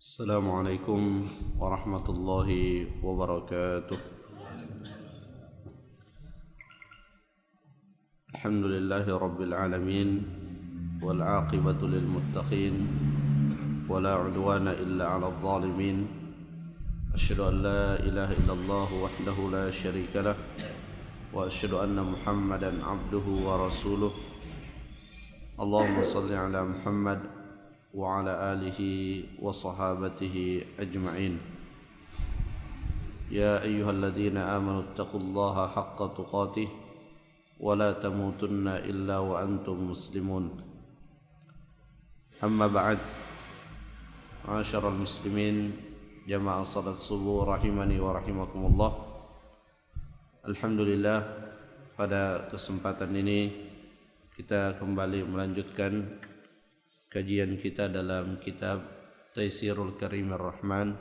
السلام عليكم ورحمة الله وبركاته. الحمد لله رب العالمين والعاقبة للمتقين ولا عدوان إلا على الظالمين. أشهد أن لا إله إلا الله وحده لا شريك له وأشهد أن محمدا عبده ورسوله. اللهم صل على محمد وعلى آله وصحابته أجمعين. يا أيها الذين آمنوا اتقوا الله حق تقاته ولا تموتن إلا وأنتم مسلمون. أما بعد، معاشر المسلمين جماعة صلاة الsubuh rahimani wa rahimakumullah. Alhamdulillah, pada kesempatan ini kita kembali melanjutkan kajian kita dalam kitab Taysirul Karimir Rahman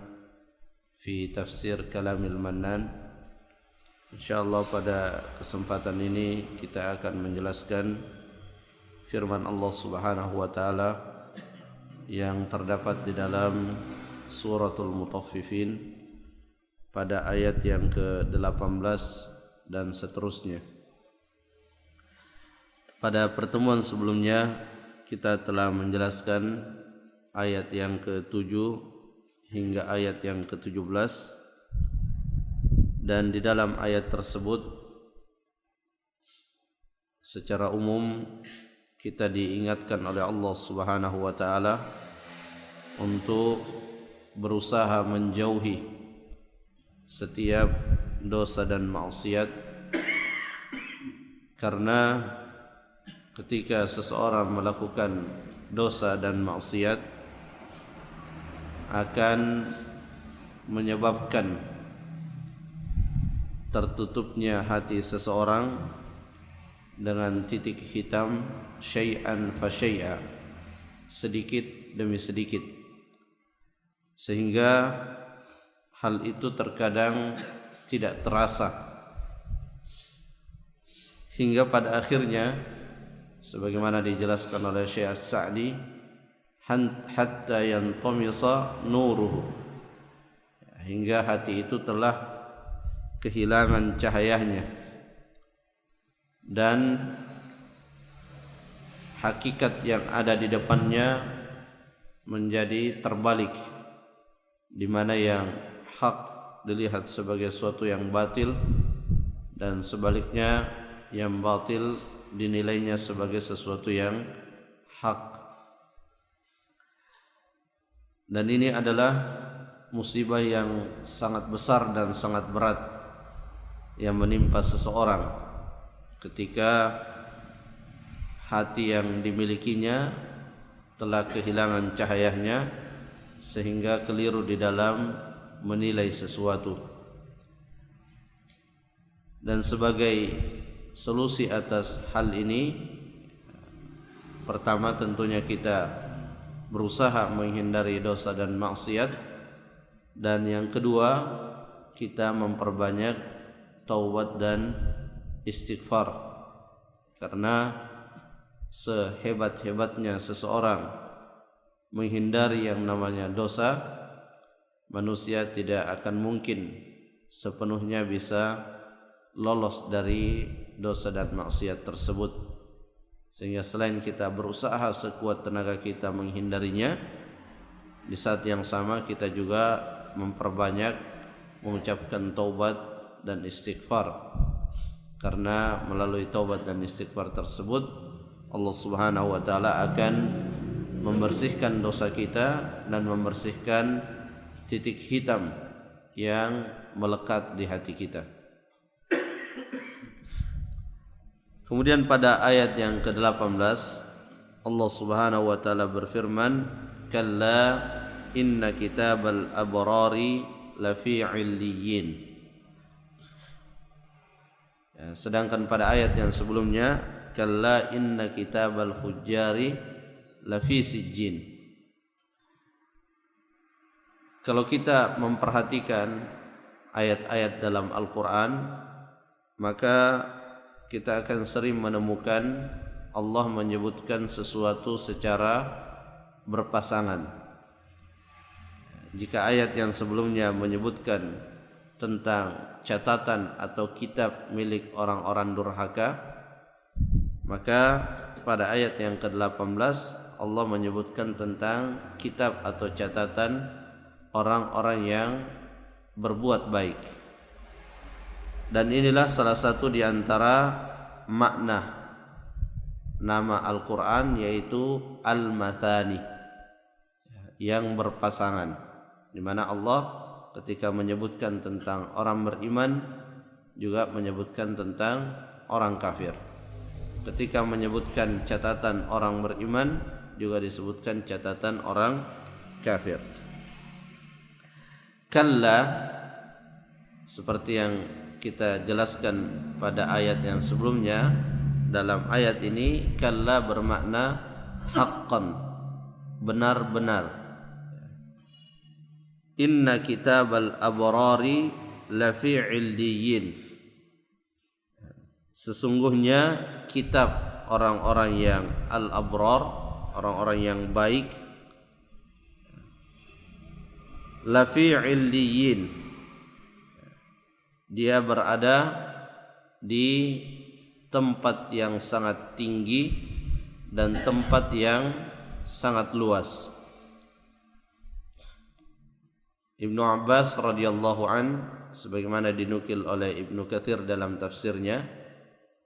fi Tafsir Kalamil Mannan. InsyaAllah pada kesempatan ini kita akan menjelaskan firman Allah Subhanahu wa taala yang terdapat di dalam Suratul Mutaffifin pada ayat yang ke-18 dan seterusnya. Pada pertemuan sebelumnya kita telah menjelaskan ayat yang ke-7 hingga ayat yang ke-17, dan di dalam ayat tersebut secara umum kita diingatkan oleh Allah Subhanahu wa taala untuk berusaha menjauhi setiap dosa dan maksiat, karena ketika seseorang melakukan dosa dan maksiat akan menyebabkan tertutupnya hati seseorang dengan titik hitam, syai'an fa syai'a, sedikit demi sedikit, sehingga hal itu terkadang tidak terasa, hingga pada akhirnya sebagaimana dijelaskan oleh Syekh As-Sa'di, hatta yantamisa nuruhu, hingga hati itu telah kehilangan cahayanya dan hakikat yang ada di depannya menjadi terbalik, di mana yang hak dilihat sebagai sesuatu yang batil dan sebaliknya yang batil dinilainya sebagai sesuatu yang hak. Dan ini adalah musibah yang sangat besar dan sangat berat yang menimpa seseorang ketika hati yang dimilikinya telah kehilangan cahayanya sehingga keliru di dalam menilai sesuatu. Dan sebagai solusi atas hal ini, pertama tentunya kita berusaha menghindari dosa dan maksiat, dan yang kedua kita memperbanyak taubat dan istighfar, karena sehebat-hebatnya seseorang menghindari yang namanya dosa, manusia tidak akan mungkin sepenuhnya bisa lolos dari dosa dan maksiat tersebut. Sehingga selain kita berusaha sekuat tenaga kita menghindarinya, di saat yang sama kita juga memperbanyak mengucapkan taubat dan istighfar, karena melalui taubat dan istighfar tersebut Allah Subhanahu wa taala akan membersihkan dosa kita dan membersihkan titik hitam yang melekat di hati kita. Kemudian pada ayat yang ke-18 Allah Subhanahu wa taala berfirman, kalla inna kitabal abrari lafi 'illiyyin. Sedangkan pada ayat yang sebelumnya, kalla inna kitabal fujjari lafi sijjin. Kalau kita memperhatikan ayat-ayat dalam Al-Quran, maka kita akan sering menemukan Allah menyebutkan sesuatu secara berpasangan. jika ayat yang sebelumnya menyebutkan tentang catatan atau kitab milik orang-orang durhaka, maka pada ayat yang ke-18 Allah menyebutkan tentang kitab atau catatan orang-orang yang berbuat baik. Dan inilah salah satu di antara makna nama Al-Quran, yaitu Al-Mathani, yang berpasangan, di mana Allah ketika menyebutkan tentang orang beriman juga menyebutkan tentang orang kafir. Ketika menyebutkan catatan orang beriman juga disebutkan catatan orang kafir. Kalla, seperti yang kita jelaskan pada ayat yang sebelumnya, dalam ayat ini kalla bermakna haqqan, benar-benar. Inna kitabal abrari lafi illiyin, sesungguhnya kitab orang-orang yang al-abrar, orang-orang yang baik, lafi illiyin, dia berada di tempat yang sangat tinggi dan tempat yang sangat luas. Ibnu Abbas radhiyallahu an, sebagaimana dinukil oleh Ibnu Katsir dalam tafsirnya,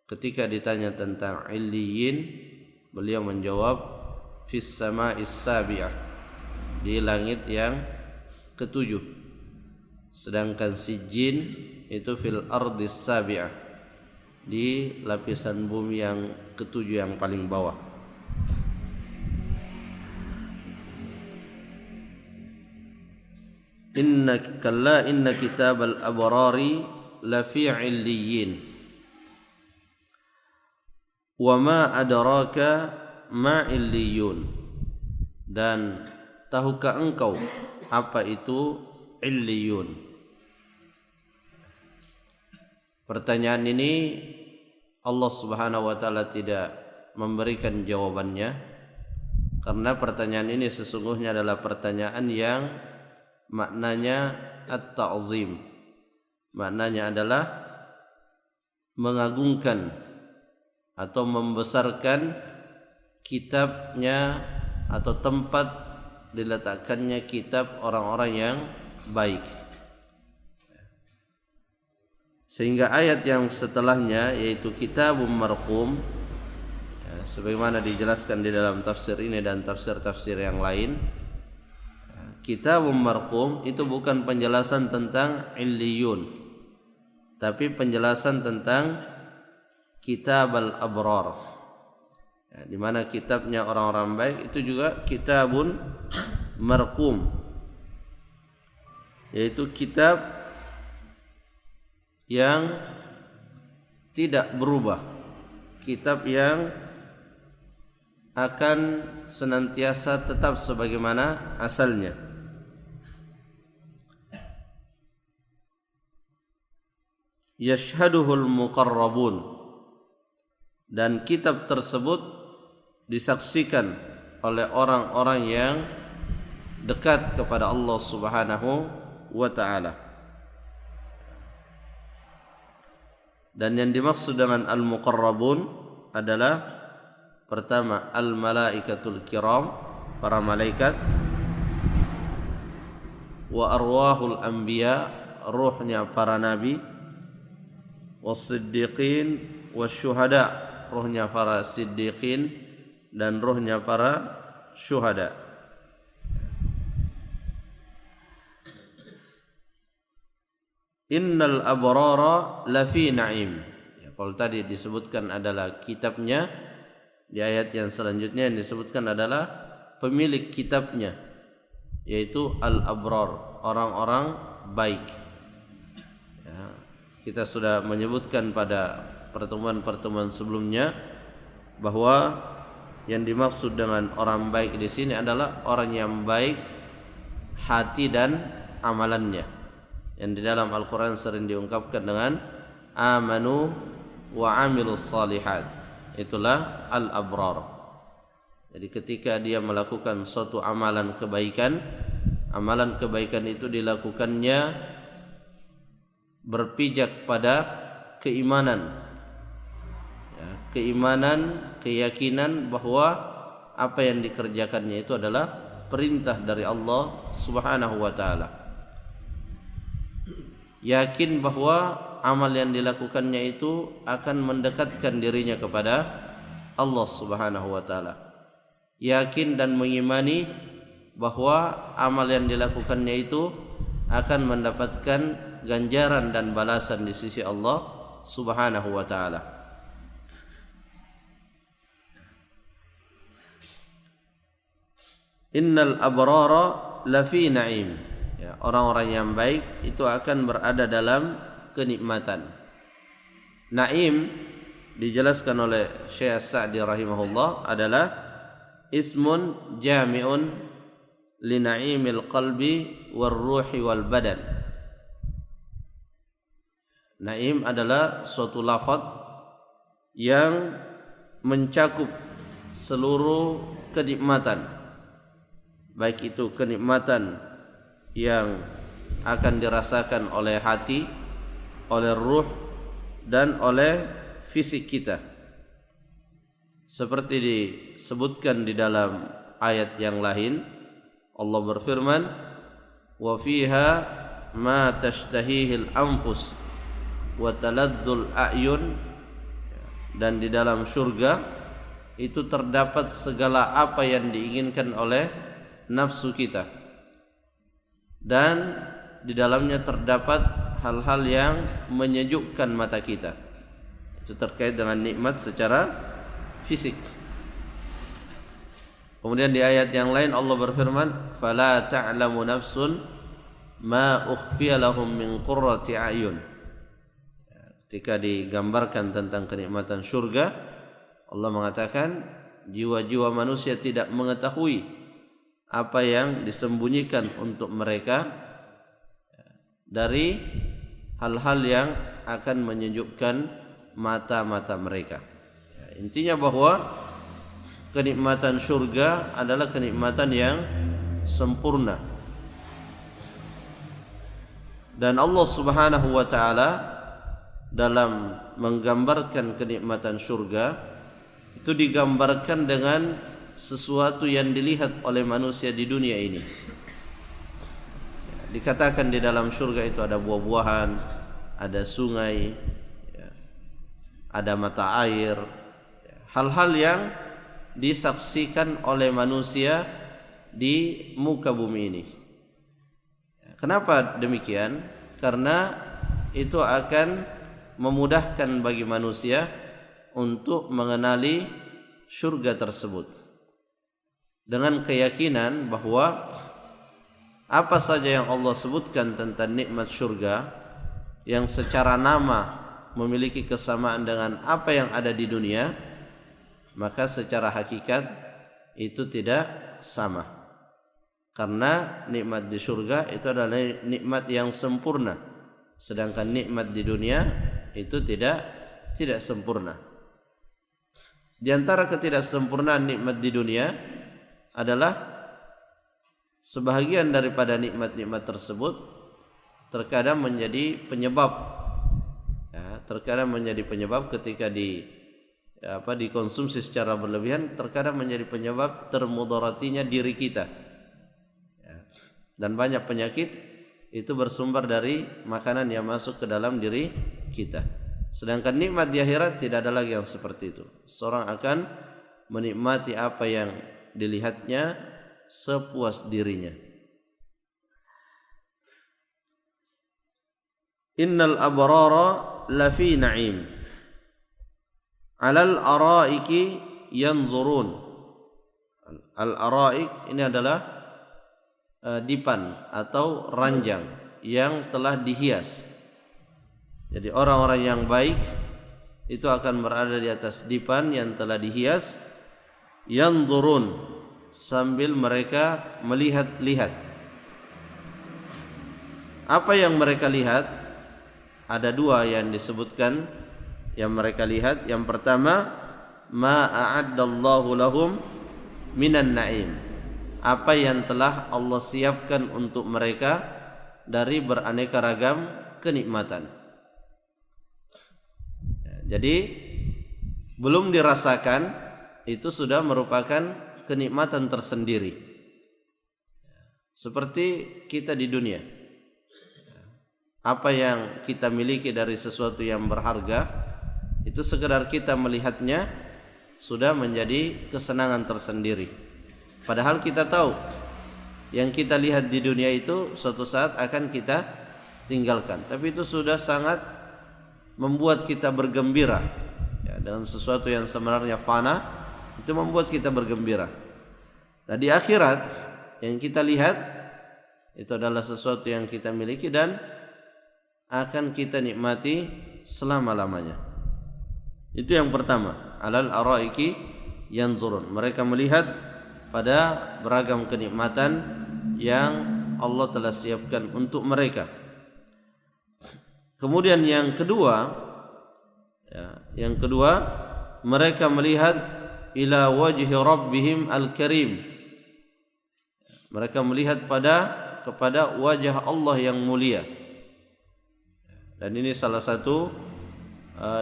ketika ditanya tentang illiyin, beliau menjawab fis sama'is sabi'ah, di langit yang ketujuh. Sedangkan sijjin itu fil ardis sabi'ah, di lapisan bumi yang ketujuh yang paling bawah. Inna kitabal abrari lafi illiyin wa ma adraka ma illiyun, dan tahukah engkau apa itu illiyun? Pertanyaan ini Allah Subhanahu wa taala tidak memberikan jawabannya, karena pertanyaan ini sesungguhnya adalah pertanyaan yang maknanya at-ta'zim, maknanya adalah mengagungkan atau membesarkan kitabnya atau tempat diletakkannya kitab orang-orang yang baik. Sehingga ayat yang setelahnya, yaitu kitabun marqum, sebagaimana dijelaskan di dalam tafsir ini dan tafsir-tafsir yang lain, kitabun marqum itu bukan penjelasan tentang illiyun, tapi penjelasan tentang kitab al-abrar, di mana kitabnya orang-orang baik itu juga kitabun marqum, yaitu kitab yang tidak berubah, kitab yang akan senantiasa tetap sebagaimana asalnya. Yashhaduhul muqarrabun, dan kitab tersebut disaksikan oleh orang-orang yang dekat kepada Allah Subhanahu wa taala. Dan yang dimaksud dengan al-muqarrabun adalah pertama al-malaikatul kiram, para malaikat, wa arwahul anbiya, ruhnya para nabi, was-siddiqin wasyuhada, ruhnya para siddiqin dan ruhnya para syuhada. Innal abrara lafi na'im, ya, kalau tadi disebutkan adalah kitabnya, di ayat yang selanjutnya yang disebutkan adalah pemilik kitabnya, yaitu al-abrar, orang-orang baik. Ya, kita sudah menyebutkan pada pertemuan-pertemuan sebelumnya bahwa yang dimaksud dengan orang baik di sini adalah orang yang baik hati dan amalannya, yang di dalam Al-Quran sering diungkapkan dengan amanu wa amilus salihat, itulah al-abrar. Jadi ketika dia melakukan suatu amalan kebaikan, amalan kebaikan itu dilakukannya berpijak pada keimanan, ya, keimanan, keyakinan bahwa apa yang dikerjakannya itu adalah perintah dari Allah Subhanahu wa taala. Yakin bahwa amal yang dilakukannya itu akan mendekatkan dirinya kepada Allah Subhanahu wa taala. Yakin dan mengimani bahwa amal yang dilakukannya itu akan mendapatkan ganjaran dan balasan di sisi Allah Subhanahu wa taala. Innal abrara lafi na'im. Ya, orang-orang yang baik itu akan berada dalam kenikmatan. Naim dijelaskan oleh Syekh Sa'di rahimahullah adalah ismun jami'un li na'imil qalbi war ruhi wal badan. Naim adalah suatu lafaz yang mencakup seluruh kenikmatan, baik itu kenikmatan yang akan dirasakan oleh hati, oleh ruh, dan oleh fisik kita. Seperti disebutkan di dalam ayat yang lain, Allah berfirman, "Wa fiha ma tashtahihil anfus wa taladzul a'yun." Dan di dalam surga itu terdapat segala apa yang diinginkan oleh nafsu kita, dan di dalamnya terdapat hal-hal yang menyejukkan mata kita. Itu terkait dengan nikmat secara fisik. Kemudian di ayat yang lain Allah berfirman, "Fala ta'lamu nafsun ma ukhfiya lahum min qurrati a'yun." Ketika digambarkan tentang kenikmatan surga, Allah mengatakan jiwa-jiwa manusia tidak mengetahui apa yang disembunyikan untuk mereka dari hal-hal yang akan menyejukkan mata-mata mereka. Intinya bahwa kenikmatan surga adalah kenikmatan yang sempurna. Dan Allah Subhanahu wa taala dalam menggambarkan kenikmatan surga itu digambarkan dengan sesuatu yang dilihat oleh manusia di dunia ini. Dikatakan di dalam surga itu ada buah-buahan, ada sungai, ada mata air, hal-hal yang disaksikan oleh manusia di muka bumi ini. Kenapa demikian? Karena itu akan memudahkan bagi manusia untuk mengenali surga tersebut dengan keyakinan bahwa apa saja yang Allah sebutkan tentang nikmat surga yang secara nama memiliki kesamaan dengan apa yang ada di dunia, maka secara hakikat itu tidak sama. Karena nikmat di surga itu adalah nikmat yang sempurna, sedangkan nikmat di dunia itu tidak sempurna. Di antara ketidaksempurnaan nikmat di dunia adalah sebahagian daripada nikmat-nikmat tersebut terkadang menjadi penyebab, terkadang menjadi penyebab ketika dikonsumsi secara berlebihan, terkadang menjadi penyebab termudaratinya diri kita. Dan banyak penyakit itu bersumber dari makanan yang masuk ke dalam diri kita. Sedangkan nikmat di akhirat tidak ada lagi yang seperti itu. Seorang akan menikmati apa yang dilihatnya sepuas dirinya. Innal abrara lafi na'im 'alal araiki yanzurun. Al-araik ini adalah dipan atau ranjang yang telah dihias. Jadi orang-orang yang baik itu akan berada di atas dipan yang telah dihias, yanzurun, sambil mereka melihat-lihat. Apa yang mereka lihat? Ada dua yang disebutkan yang mereka lihat. Yang pertama, ma a'addallahu lahum minan na'im. apa yang telah Allah siapkan untuk mereka dari beraneka ragam kenikmatan. Jadi belum dirasakan itu sudah merupakan kenikmatan tersendiri. Seperti kita di dunia, apa yang kita miliki dari sesuatu yang berharga, itu sekedar kita melihatnya sudah menjadi kesenangan tersendiri. Padahal kita tahu yang kita lihat di dunia itu suatu saat akan kita tinggalkan, tapi itu sudah sangat membuat kita bergembira ya, dengan sesuatu yang sebenarnya fana, itu membuat kita bergembira. Nah, di akhirat yang kita lihat itu adalah sesuatu yang kita miliki dan akan kita nikmati selama-lamanya. Itu yang pertama, alal araiki yanzurun. Mereka melihat pada beragam kenikmatan yang Allah telah siapkan untuk mereka. Kemudian yang kedua, mereka melihat ila wajhi rabbihim al-karim. Mereka melihat kepada wajah Allah yang mulia. Dan ini salah satu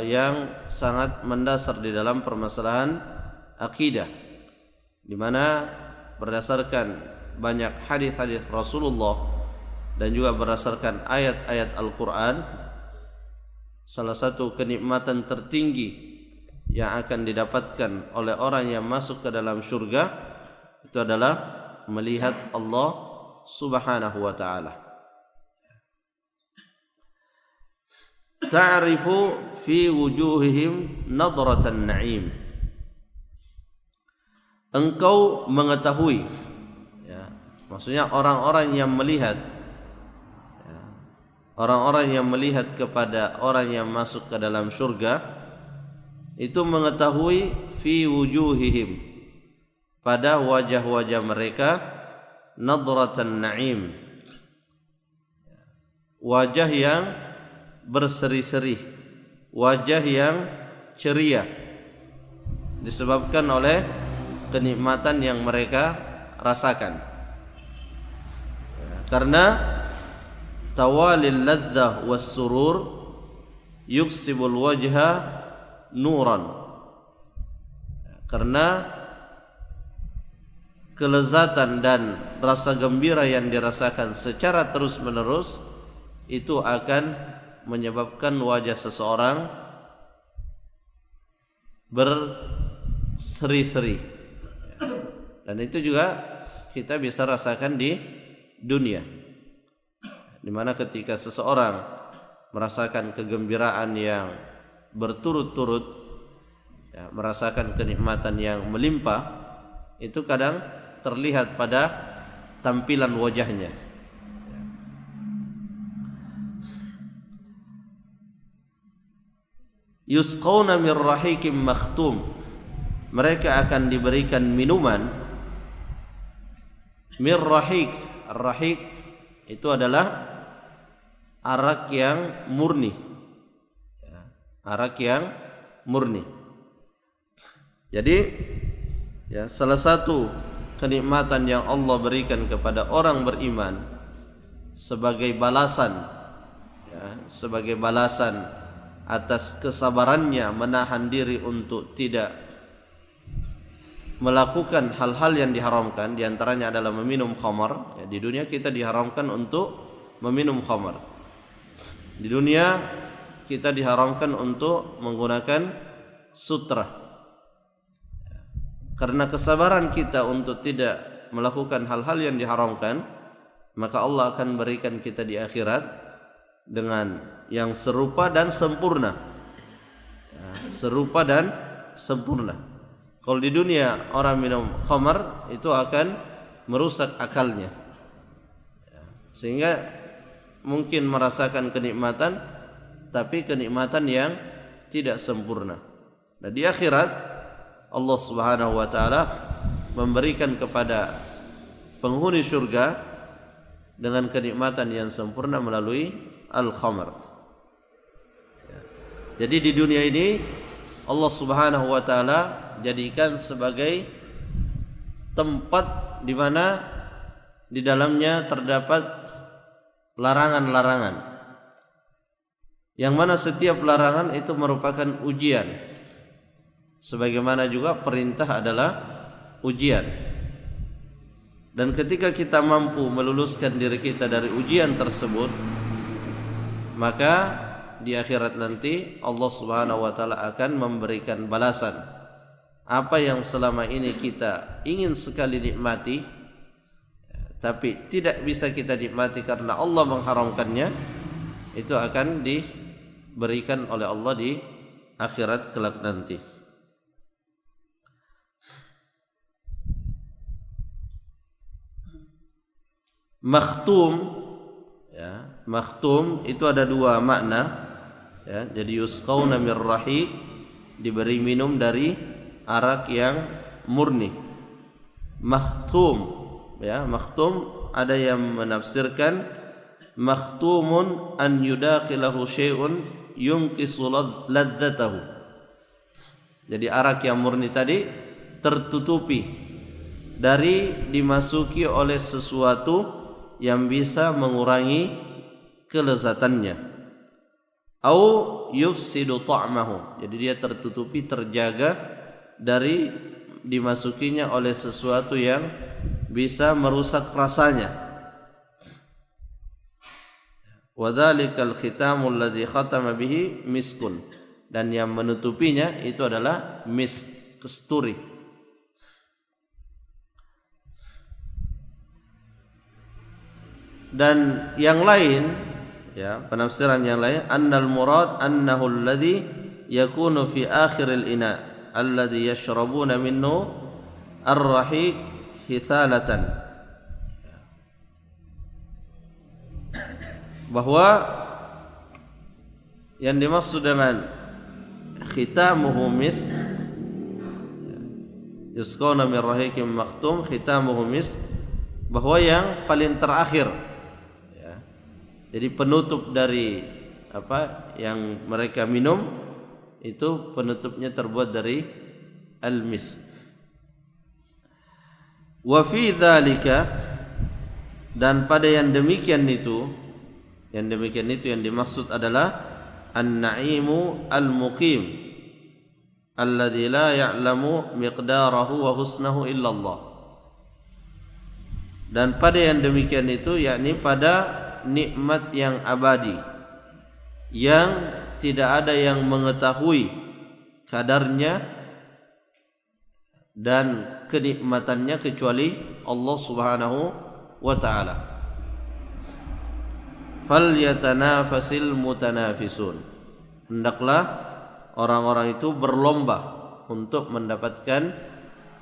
yang sangat mendasar di dalam permasalahan akidah, di mana berdasarkan banyak hadis-hadis Rasulullah dan juga berdasarkan ayat-ayat Al-Quran, salah satu kenikmatan tertinggi yang akan didapatkan oleh orang yang masuk ke dalam surga itu adalah melihat Allah Subhanahu wa ta'ala. Ta'rifu fi wujuhihim nadratan na'im. Engkau mengetahui ya, maksudnya orang-orang yang melihat ya, orang-orang yang melihat kepada orang yang masuk ke dalam surga itu mengetahui fi wujuhihim, pada wajah-wajah mereka, nadratan na'im, wajah yang berseri-seri, wajah yang ceria, disebabkan oleh kenikmatan yang mereka rasakan. Karena tawalil ladzah was surur yuksibul wajha nuran. Karena kelezatan dan rasa gembira yang dirasakan secara terus-menerus itu akan menyebabkan wajah seseorang berseri-seri. Dan itu juga kita bisa rasakan di dunia, di mana ketika seseorang merasakan kegembiraan yang berturut-turut ya, merasakan kenikmatan yang melimpah, itu kadang terlihat pada tampilan wajahnya. Yusqawna min rahikim makhtum. Mereka akan diberikan minuman min rahik. Rahik itu adalah arak yang murni, arak yang murni. Jadi ya, salah satu kenikmatan yang Allah berikan kepada orang beriman sebagai balasan atas kesabarannya menahan diri untuk tidak melakukan hal-hal yang diharamkan, di antaranya adalah meminum khamar. Ya, di dunia kita diharamkan untuk meminum khamar. Di dunia kita diharamkan untuk menggunakan sutra. Karena kesabaran kita untuk tidak melakukan hal-hal yang diharamkan, maka Allah akan berikan kita di akhirat dengan yang serupa dan sempurna. Ya, serupa dan sempurna. Kalau di dunia orang minum khamar itu akan merusak akalnya, ya, sehingga mungkin merasakan kenikmatan, tapi kenikmatan yang tidak sempurna. Nah, di akhirat Allah Subhanahu wa ta'ala memberikan kepada penghuni surga dengan kenikmatan yang sempurna melalui al-khamar. Jadi di dunia ini Allah Subhanahu wa ta'ala jadikan sebagai tempat di mana di dalamnya terdapat larangan-larangan, yang mana setiap larangan itu merupakan ujian, sebagaimana juga perintah adalah ujian. Dan ketika kita mampu meluluskan diri kita dari ujian tersebut, maka di akhirat nanti Allah Subhanahu wa taala akan memberikan balasan apa yang selama ini kita ingin sekali nikmati tapi tidak bisa kita nikmati karena Allah mengharamkannya, itu akan diberikan oleh Allah di akhirat kelak nanti. Makhtum, ya, makhtum itu ada dua makna, ya. Jadi yusqauna mir rahiq, diberi minum dari arak yang murni. Makhtum, ya, makhtum ada yang menafsirkan makhtumun an yudakhilahu syai'un yunqisu ladzatahu. Jadi arak yang murni tadi tertutupi dari dimasuki oleh sesuatu yang bisa mengurangi kelezatannya. Au yufsidu ta'mahu. Jadi dia tertutupi, terjaga dari dimasukinya oleh sesuatu yang bisa merusak rasanya. Wa dzalikal khitamul ladzi khatama bihi miskun. Dan yang menutupinya itu adalah misk, kasturi. Dan yang lain, ya, penafsiran yang lain, annal murad annahu alladhi yakunu fi akhiril ina alladhi yashrabuna minhu ar-rahiq hithalatan. Bahwa yang dimaksud dengan khitamuhu mis, yusqawna min rahiqin makhtum, khitamuhu mis, bahwa yang paling terakhir, jadi penutup dari apa yang mereka minum itu penutupnya terbuat dari al-misk. Wa fi dzalika, dan pada yang demikian itu yang dimaksud adalah an-na'imu al-muqim alladzi la ya'lamu miqdarahu wa husnahu illa Allah. Dan pada yang demikian itu yakni pada nikmat yang abadi yang tidak ada yang mengetahui kadarnya dan kenikmatannya kecuali Allah Subhanahu wa taala. Falyatanafasil mutanafisun. Hendaklah orang-orang itu berlomba untuk mendapatkan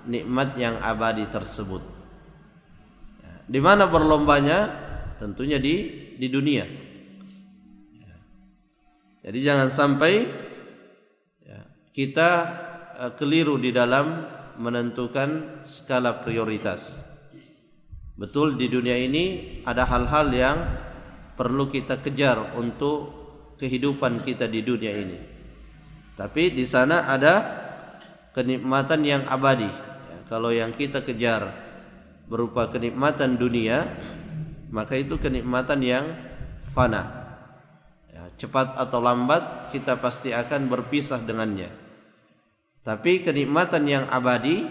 nikmat yang abadi tersebut. Di mana berlombanya? Tentunya di dunia. Jadi jangan sampai kita keliru di dalam menentukan skala prioritas. Betul, di dunia ini ada hal-hal yang perlu kita kejar untuk kehidupan kita di dunia ini. Tapi di sana ada kenikmatan yang abadi. Kalau yang kita kejar berupa kenikmatan dunia, maka itu kenikmatan yang fana. Cepat atau lambat kita pasti akan berpisah dengannya. Tapi kenikmatan yang abadi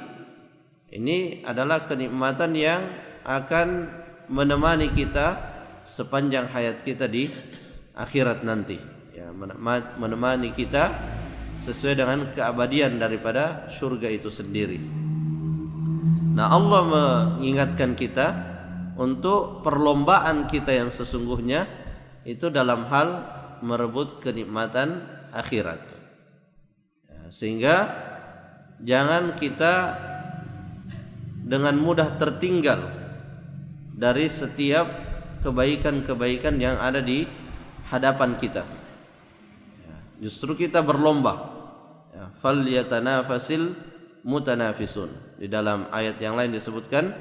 ini adalah kenikmatan yang akan menemani kita sepanjang hayat kita di akhirat nanti. Ya, menemani kita sesuai dengan keabadian daripada surga itu sendiri. Nah, Allah mengingatkan kita untuk perlombaan kita yang sesungguhnya itu dalam hal merebut kenikmatan akhirat. Sehingga jangan kita dengan mudah tertinggal dari setiap kebaikan-kebaikan yang ada di hadapan kita. Justru kita berlomba. Falyatanafasil mutanafisun. Di dalam ayat yang lain disebutkan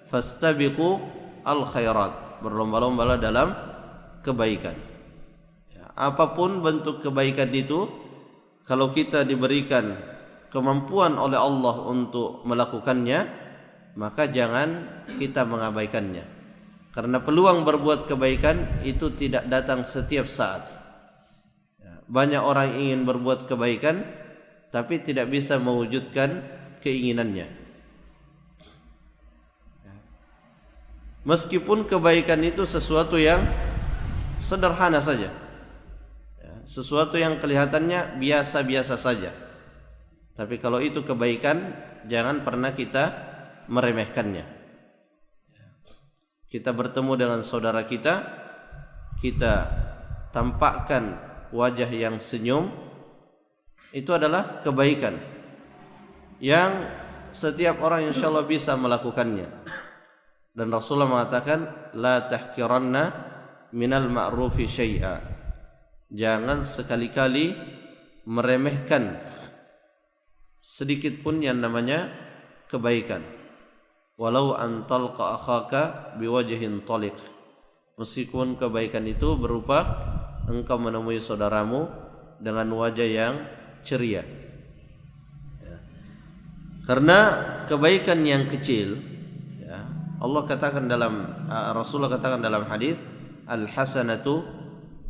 fastabiqu al-khairat, berlomba-lombalah dalam kebaikan. Apapun bentuk kebaikan itu, kalau kita diberikan kemampuan oleh Allah untuk melakukannya, maka jangan kita mengabaikannya. Karena peluang berbuat kebaikan itu tidak datang setiap saat. Banyak orang ingin berbuat kebaikan tapi tidak bisa mewujudkan keinginannya. Meskipun kebaikan itu sesuatu yang sederhana saja, sesuatu yang kelihatannya biasa-biasa saja, tapi kalau itu kebaikan, jangan pernah kita meremehkannya. Kita bertemu dengan saudara kita, kita tampakkan wajah yang senyum, itu adalah kebaikan yang setiap orang insyaallah bisa melakukannya. Dan Rasulullah mengatakan, la tahkiranna minal ma'rufi syai'a. Jangan sekali-kali meremehkan sedikit pun yang namanya kebaikan. Walau an talqa akhaka biwajhin taliq. Meskipun kebaikan itu berupa engkau menemui saudaramu dengan wajah yang ceria. Karena kebaikan yang kecil, Allah katakan Rasulullah katakan dalam hadis, al hasanatu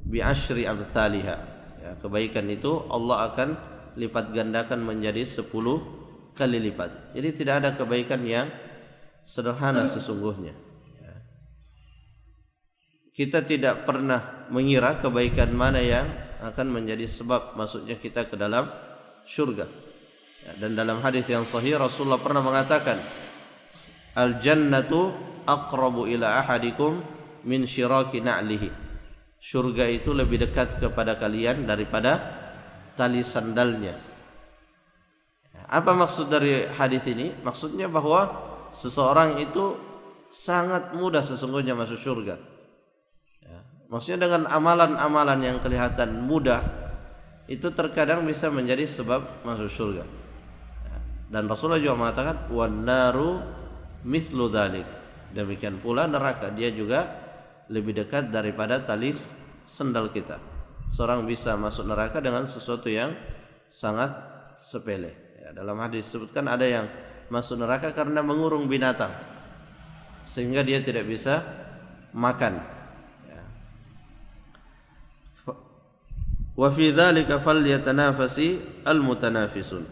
bi asyri amsalha. Kebaikan itu Allah akan lipat gandakan menjadi 10 kali lipat. Jadi tidak ada kebaikan yang sederhana sesungguhnya. Kita tidak pernah mengira kebaikan mana yang akan menjadi sebab masuknya kita ke dalam syurga. Dan dalam hadis yang sahih Rasulullah pernah mengatakan, al-jannatu aqrabu ila ahadikum min syiraki na'lihi. Syurga itu lebih dekat kepada kalian daripada tali sandalnya. Apa maksud dari hadis ini? Maksudnya bahwa seseorang itu sangat mudah sesungguhnya masuk surga. Maksudnya dengan amalan-amalan yang kelihatan mudah itu terkadang bisa menjadi sebab masuk surga. Dan Rasulullah juga mengatakan, wan naru mithlu dzalik. Demikian pula neraka, dia juga lebih dekat daripada tali sandal kita. Seorang bisa masuk neraka dengan sesuatu yang sangat sepele. Dalam hadis disebutkan ada yang masuk neraka karena mengurung binatang sehingga dia tidak bisa makan. Wa fi dzalika falyatanafasi almutanafisun.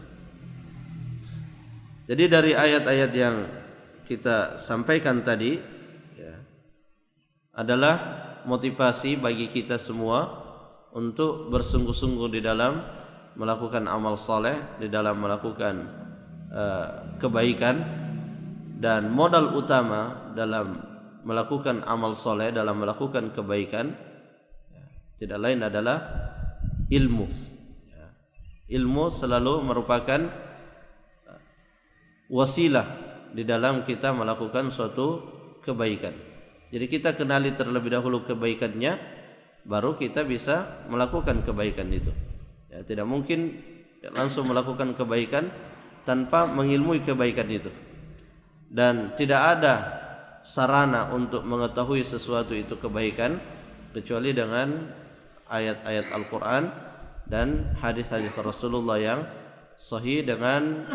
Jadi dari ayat-ayat yang kita sampaikan tadi adalah motivasi bagi kita semua untuk bersungguh-sungguh di dalam melakukan amal saleh, di dalam melakukan kebaikan. Dan modal utama dalam melakukan amal soleh, dalam melakukan kebaikan, tidak lain adalah ilmu. Ilmu selalu merupakan wasilah di dalam kita melakukan suatu kebaikan. Jadi kita kenali terlebih dahulu kebaikannya, baru kita bisa melakukan kebaikan itu. Tidak mungkin langsung melakukan kebaikan tanpa mengilmui kebaikan itu. Dan tidak ada sarana untuk mengetahui sesuatu itu kebaikan kecuali dengan ayat-ayat Al-Quran dan hadis-hadis Rasulullah yang sahih dengan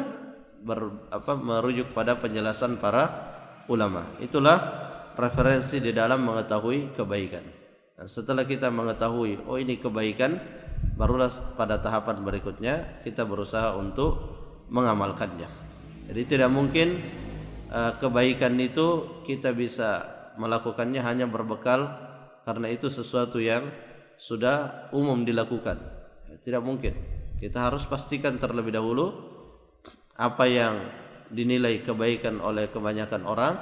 merujuk pada penjelasan para ulama. Itulah referensi di dalam mengetahui kebaikan. Dan setelah kita mengetahui, oh ini kebaikan, barulah pada tahapan berikutnya kita berusaha untuk mengamalkannya. Jadi tidak mungkin kebaikan itu kita bisa melakukannya hanya berbekal karena itu sesuatu yang sudah umum dilakukan. Tidak mungkin. Kita harus pastikan terlebih dahulu apa yang dinilai kebaikan oleh kebanyakan orang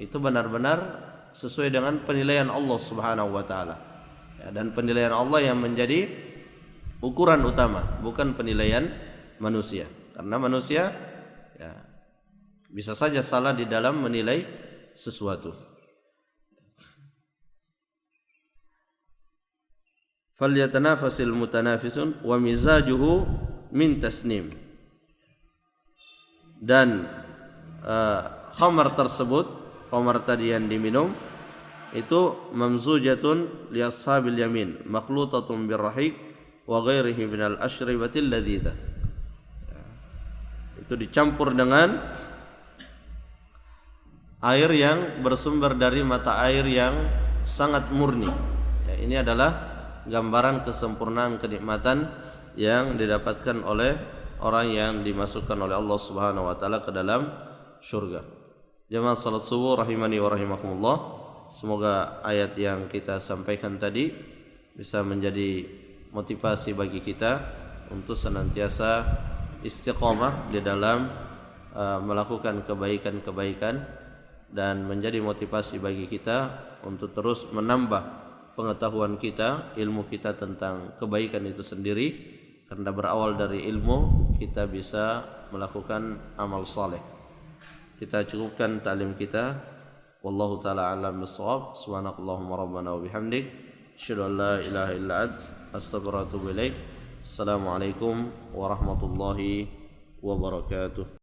itu benar-benar sesuai dengan penilaian Allah Subhanahu wa taala. Dan penilaian Allah yang menjadi ukuran utama, bukan penilaian manusia. Karena manusia bisa saja salah di dalam menilai sesuatu. Falyatanafasil mutanafisun wa mizajuhu min tasnim. Dan khamar tersebut, khamar tadi yang diminum itu mamzujatun li ashabil yamin, makhlutatun birrahiq wa ghairihi minal ashribatil ladzidzah. Itu dicampur dengan air yang bersumber dari mata air yang sangat murni. Ya, ini adalah gambaran kesempurnaan kenikmatan yang didapatkan oleh orang yang dimasukkan oleh Allah Subhanahu wa taala ke dalam surga. Jamaah salat subuh rahimani wa rahimakumullah. Semoga ayat yang kita sampaikan tadi bisa menjadi motivasi bagi kita untuk senantiasa istiqamah di dalam melakukan kebaikan-kebaikan dan menjadi motivasi bagi kita untuk terus menambah pengetahuan kita, ilmu kita tentang kebaikan itu sendiri, karena berawal dari ilmu kita bisa melakukan amal saleh. Kita cukupkan taklim kita. Wallahu taala a'lam bissawab. Subhanakallahumma rabbana wa bihamdik, asyhadu an la ilaha illa ant, astaghfiruka wa atubu ilaik. Assalamualaikum warahmatullahi wabarakatuh.